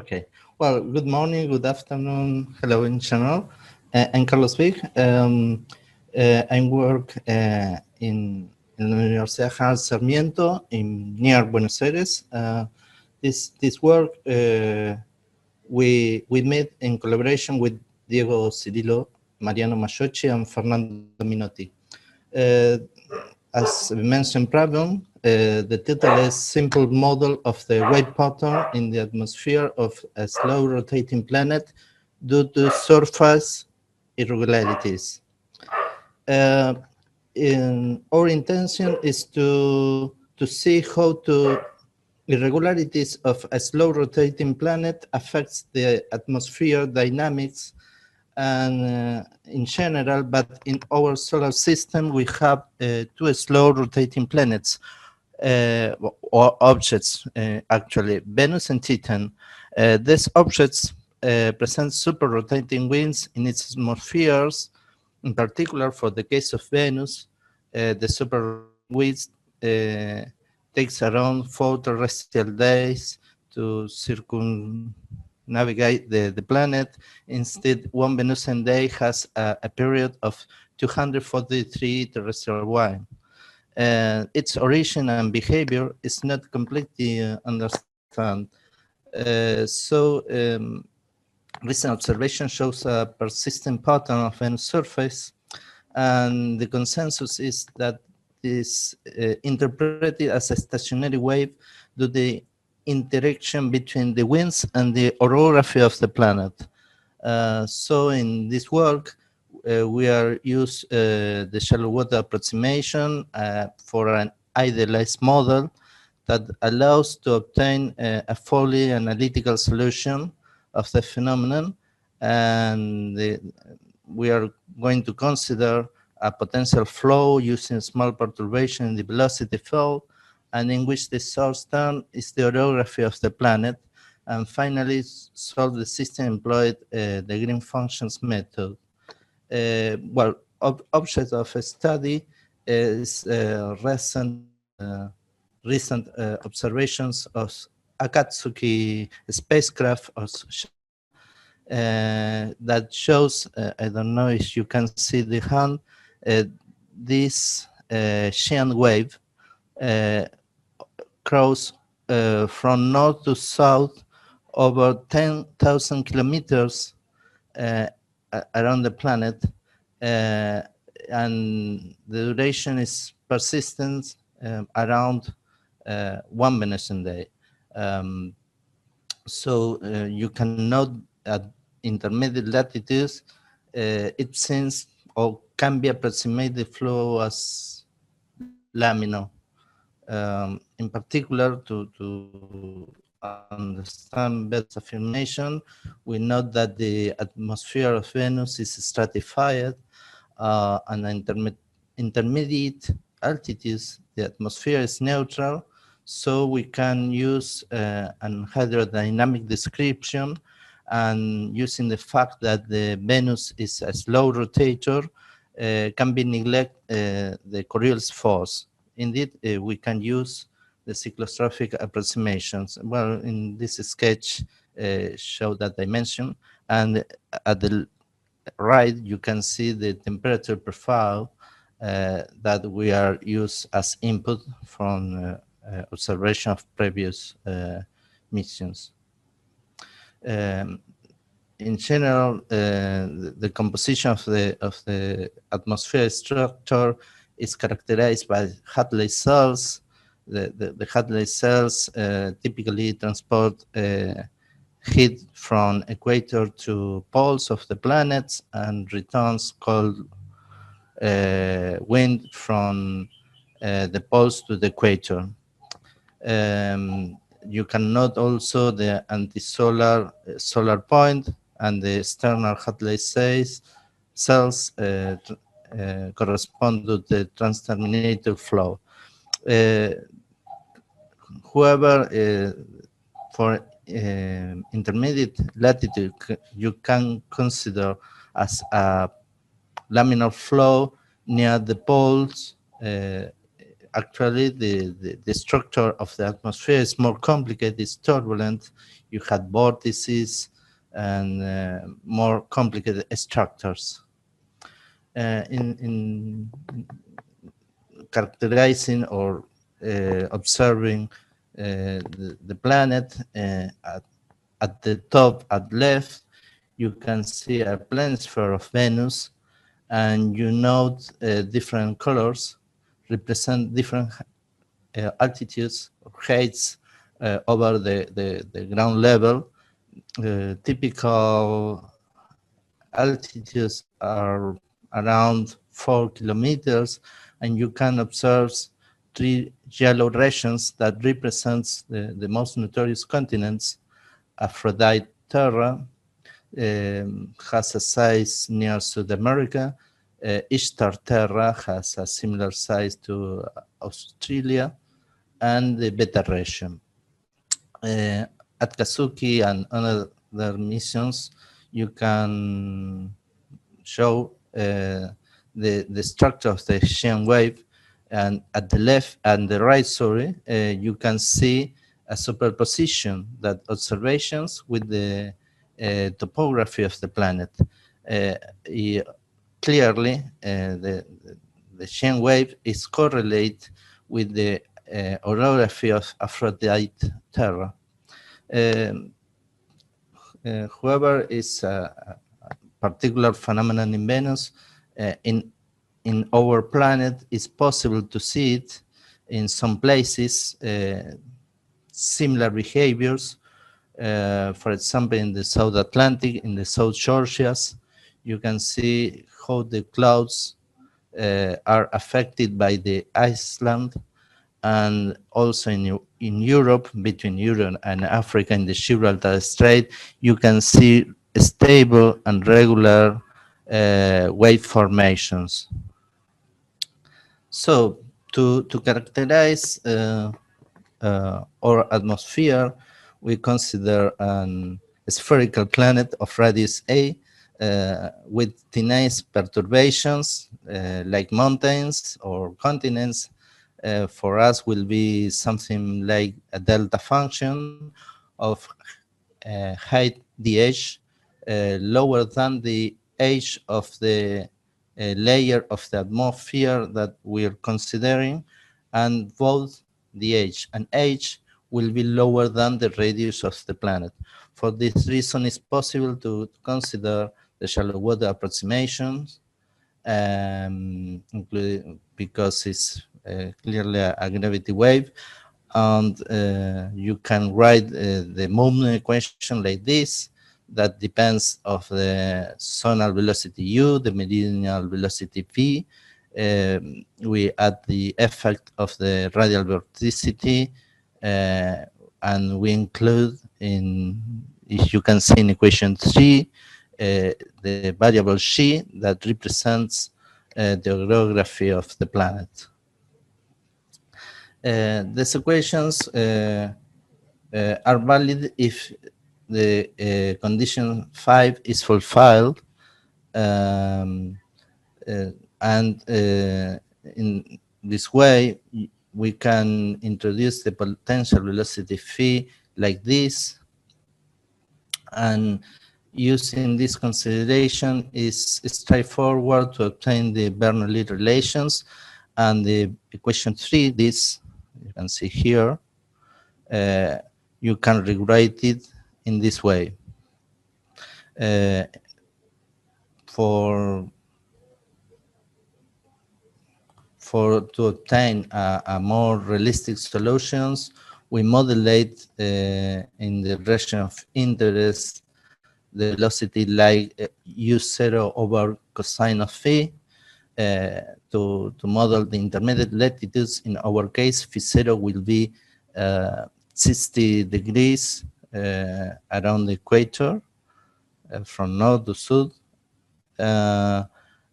Okay. Well, good morning, good afternoon, hello in general. I'm Carlos Vigh. I work in la Universidad General Sarmiento near Buenos Aires. This work we made in collaboration with Diego Cirillo, Mariano Maggiochi, and Fernando Minotti. As we mentioned problem, the title is Simple Model of the Wave Pattern in the Atmosphere of a Slow Rotating Planet due to Surface Irregularities. Our intention is to see how irregularities of a slow rotating planet affects the atmosphere dynamics and in general, but in our solar system, we have two slow rotating planets or objects, actually, Venus and Titan. These objects present super rotating winds in its atmospheres. In particular, for the case of Venus, the super winds takes around 4 terrestrial days to circumnavigate the planet. Instead, one Venusian day has a period of 243 terrestrial one. Its origin and behavior is not completely understood. Recent observation shows a persistent pattern of Venus surface, and the consensus is that is interpreted as a stationary wave due to the interaction between the winds and the orography of the planet. So in this work, we are use the shallow water approximation for an idealized model that allows to obtain a fully analytical solution of the phenomenon, and we are going to consider a potential flow using small perturbation in the velocity field, and in which the source term is the orography of the planet, and finally solve the system employed the green functions method. Well, object of a study is recent observations of Akatsuki spacecraft that shows, I don't know if you can see the hand, this Xian wave cross from north to south over 10,000 kilometers around the planet, and the duration is persistent around 1 Venusian day. So you can note at intermediate latitudes, it seems or can be approximated flow as laminar. In particular, to understand better affirmation, we note that the atmosphere of Venus is stratified, and intermediate altitudes, the atmosphere is neutral, so we can use an hydrodynamic description, and using the fact that the Venus is a slow rotator, can be neglect the Coriolis force. Indeed, we can use the cyclostrophic approximations. Well, in this sketch, show that dimension, and at the right, you can see the temperature profile that we are used as input from observation of previous missions. In general, the composition of the atmosphere structure is characterized by Hadley cells. The Hadley cells typically transport heat from equator to poles of the planets and returns cold wind from the poles to the equator. You can note also the antisolar solar point and the external Hadley cells correspond to the transterminator flow. However, for intermediate latitude, you can consider as a laminar flow near the poles actually the structure of the atmosphere is more complicated, it's turbulent. You had vortices and more complicated structures. In characterizing or observing the planet at the top at left, you can see a planisphere of Venus, and you note different colors represent different altitudes or heights over the ground level. Typical altitudes are around 4 kilometers, and you can observe three yellow regions that represents the most notorious continents. Aphrodite Terra has a size near South America. Ishtar Terra has a similar size to Australia, and the Beta region. At Kazuki and other missions, you can show the structure of the Shen wave, and at the left and the right, sorry, you can see a superposition that observations with the topography of the planet. Clearly, the Shen wave is correlated with the orography of Aphrodite Terra. However, is a particular phenomenon in Venus. In our planet, it's possible to see it in some places, similar behaviors. For example, in the South Atlantic, in the South Georgias, you can see how the clouds are affected by the Iceland, and also in Europe, between Europe and Africa, in the Gibraltar Strait, you can see stable and regular wave formations. So to characterize our atmosphere, we consider a spherical planet of radius A with tiniest perturbations like mountains or continents. For us will be something like a delta function of height dh lower than the age of the layer of the atmosphere that we're considering, and both the age and h will be lower than the radius of the planet. For this reason, it's possible to consider the shallow water approximations, including because it's clearly a gravity wave, and you can write the movement equation like this, that depends of the zonal velocity u, the meridional velocity v. We add the effect of the radial vorticity, and we include in, if you can see in equation 3, the variable xi that represents the orography of the planet. These equations are valid if the condition 5 is fulfilled, and in this way we can introduce the potential velocity phi like this, and using this consideration is straightforward to obtain the Bernoulli relations, and the equation 3, this you can see here, you can rewrite it in this way. To obtain a more realistic solutions, we modulate in the region of interest the velocity like u0 over cosine of phi, to model the intermediate latitudes. In our case, phi0 will be 60 degrees around the equator, from north to south.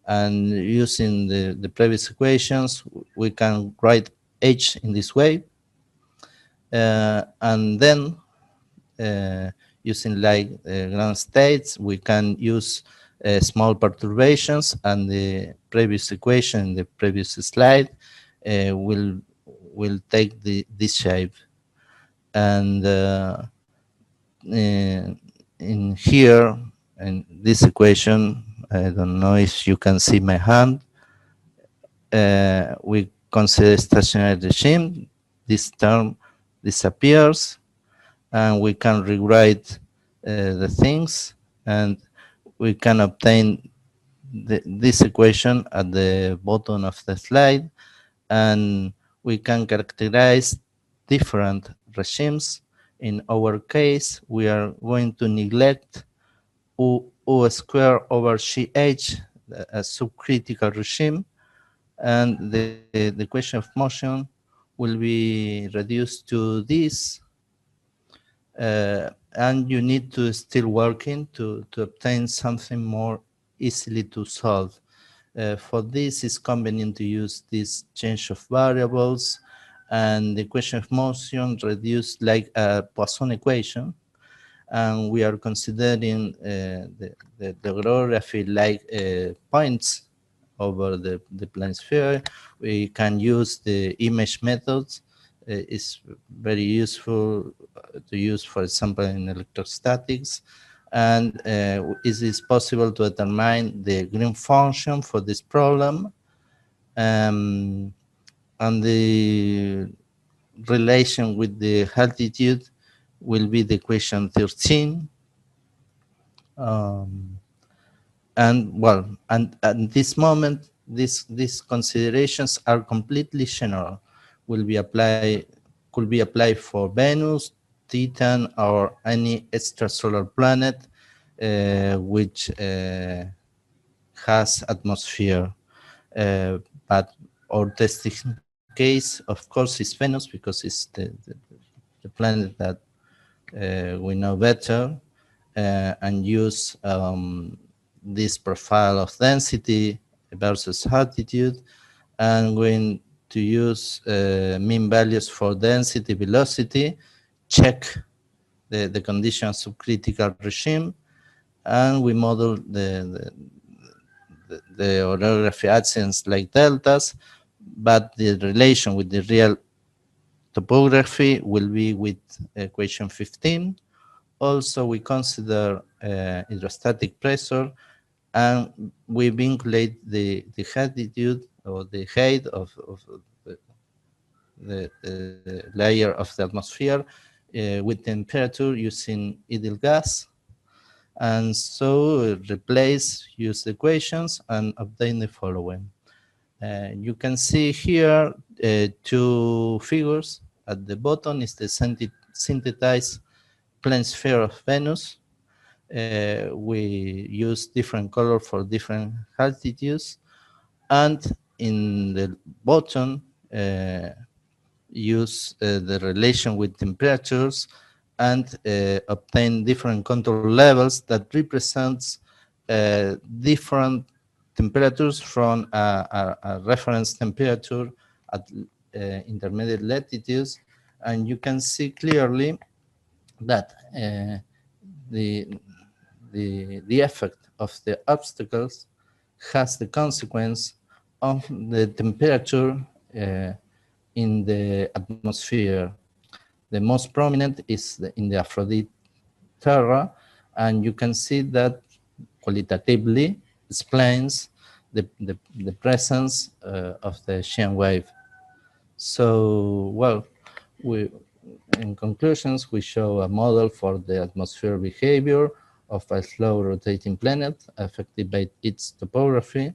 And using the previous equations, we can write h in this way. And then using like ground states, we can use small perturbations, and the previous equation in the previous slide will will take this shape. And in here, in this equation, I don't know if you can see my hand, we consider stationary regime. This term disappears, and we can rewrite the things, and we can obtain this equation at the bottom of the slide, and we can characterize different regimes. In our case, we are going to neglect U square over GH, a subcritical regime, and the equation of motion will be reduced to this, and you need to still working to obtain something more easily to solve. For this, it's convenient to use this change of variables, and the equation of motion reduced like a Poisson equation, and we are considering the geography like points over the plane sphere. We can use the image methods. It's very useful to use, for example, in electrostatics. And it is possible to determine the green function for this problem. And the relation with the altitude will be the equation 13. And well, and at this moment, these considerations are completely general. Will be applied, could be applied for Venus, Titan, or any extrasolar planet which has atmosphere. But our testing case, of course, is Venus, because it's the planet that we know better, and use this profile of density versus altitude, and going to use mean values for density, velocity, check the conditions of critical regime, and we model the orography accidents like deltas, but the relation with the real topography will be with equation 15. Also, we consider hydrostatic pressure, and we vinculate the altitude or the height of the layer of the atmosphere with temperature using ideal gas. And so use the equations and obtain the following. You can see here two figures. At the bottom is the synthesized plane sphere of Venus. We use different color for different altitudes, and in the bottom use the relation with temperatures and obtain different control levels that represents different temperatures from a reference temperature at intermediate latitudes. And you can see clearly that the effect of the obstacles has the consequence of the temperature in the atmosphere. The most prominent is in the Aphrodite Terra, and you can see that qualitatively explains the presence of the Shen wave. So, well, in conclusions, we show a model for the atmosphere behavior of a slow rotating planet affected by its topography.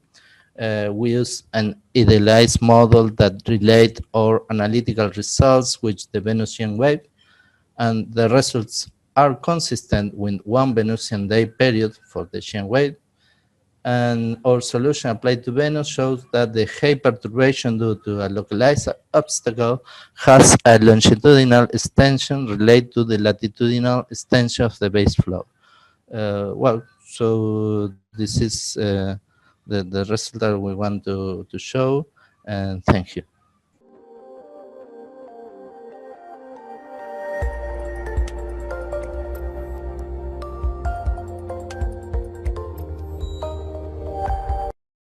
We use an idealized model that relate our analytical results with the Venusian wave, and the results are consistent with one Venusian day period for the Shen wave. And our solution applied to Venus shows that the height perturbation due to a localized obstacle has a longitudinal extension related to the latitudinal extension of the base flow. Well, so this is the result that we want to show, and thank you.